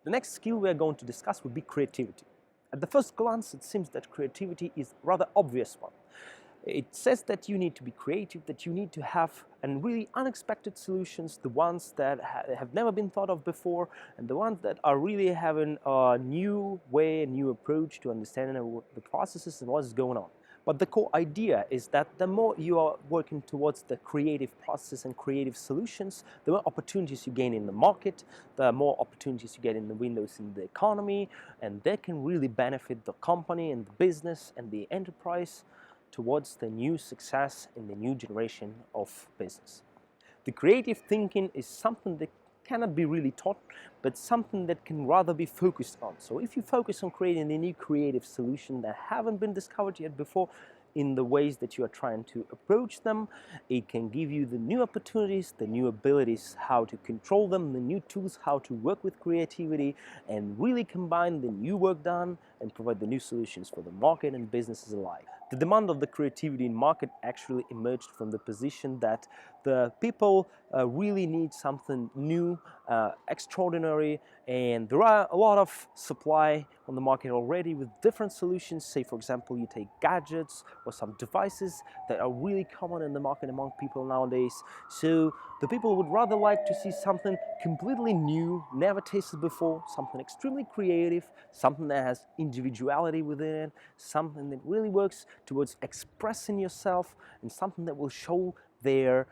The next skill we are going to discuss will be creativity. At the first glance, it seems that creativity is a rather obvious one. It says that you need to be creative, that you need to have and really unexpected solutions, the ones that have never been thought of before, and the ones that are really having a new way, a new approach to understanding the processes and what is going on. But the core idea is that the more you are working towards the creative process and creative solutions, the more opportunities you gain in the market, the more opportunities you get in the windows in the economy, and that can really benefit the company and the business and the enterprise towards the new success in the new generation of business. The creative thinking is something that cannot be really taught, but something that can rather be focused on. So if you focus on creating a new creative solution that haven't been discovered yet before, in the ways that you are trying to approach them, it can give you the new opportunities, the new abilities, how to control them, the new tools, how to work with creativity and really combine the new work done and provide the new solutions for the market and businesses alike. The demand of the creativity in market actually emerged from the position that the people really need something new, extraordinary, and there are a lot of supply on the market already with different solutions. Say, for example, you take gadgets or some devices that are really common in the market among people nowadays. So the people would rather like to see something completely new, never tasted before, something extremely creative, something that has individuality within it, something that really works towards expressing yourself, and something that will show their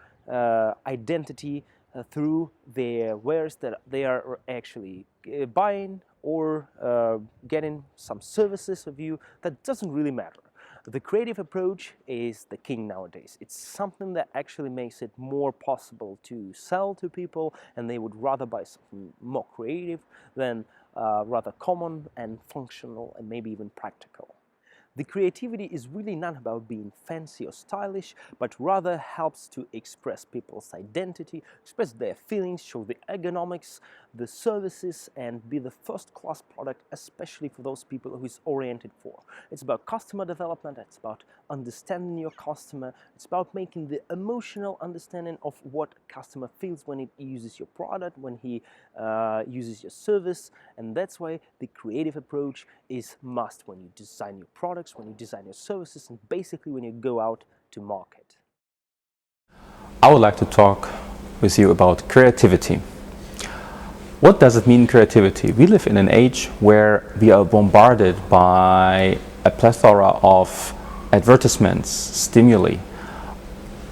identity through their wares that they are actually buying or getting some services of you. That doesn't really matter. The creative approach is the king nowadays. It's something that actually makes it more possible to sell to people, and they would rather buy something more creative than rather common and functional and maybe even practical. The creativity is really not about being fancy or stylish, but rather helps to express people's identity, express their feelings, show the ergonomics, the services, and be the first-class product, especially for those people who it's oriented for. It's about customer development, it's about understanding your customer, it's about making the emotional understanding of what a customer feels when he uses your product, when he uses your service, and that's why the creative approach is must when you design your products, when you design your services, and basically when you go out to market. I would like to talk with you about creativity. What does it mean, creativity? We live in an age where we are bombarded by a plethora of advertisements, stimuli.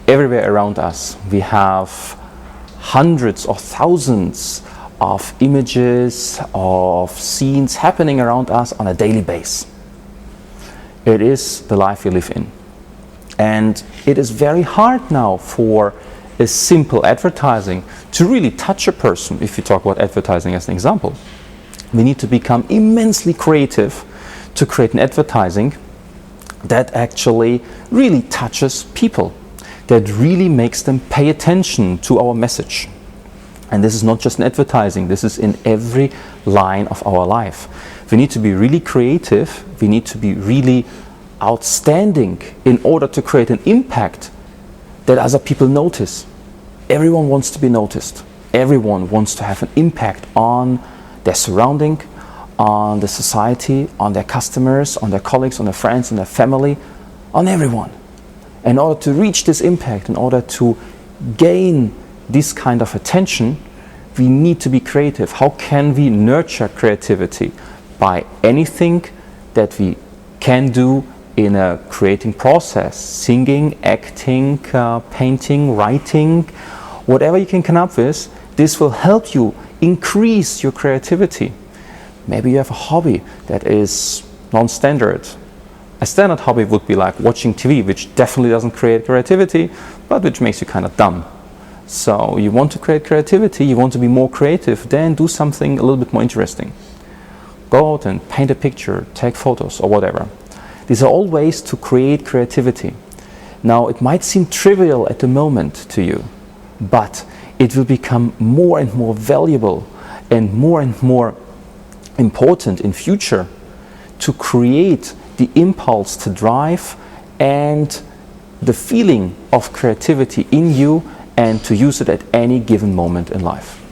Everywhere around us, we have hundreds or thousands of images, of scenes happening around us on a daily basis. It is the life we live in. And it is very hard now for a simple advertising to really touch a person. If you talk about advertising as an example, we need to become immensely creative to create an advertising that actually really touches people, that really makes them pay attention to our message. And this is not just in advertising, this is in every line of our life. We need to be really creative, we need to be really outstanding in order to create an impact that other people notice. Everyone wants to be noticed. Everyone wants to have an impact on their surrounding, on the society, on their customers, on their colleagues, on their friends, on their family, on everyone. In order to reach this impact, in order to gain this kind of attention, we need to be creative. How can we nurture creativity? By anything that we can do in a creating process, singing, acting, painting, writing, whatever you can come up with, this will help you increase your creativity. Maybe you have a hobby that is non-standard. A standard hobby would be like watching TV, which definitely doesn't create creativity, but which makes you kind of dumb. So you want to create creativity, you want to be more creative, then do something a little bit more interesting. Go out and paint a picture, take photos or whatever. These are all ways to create creativity. Now, it might seem trivial at the moment to you, but it will become more and more valuable and more important in future to create the impulse to drive and the feeling of creativity in you and to use it at any given moment in life.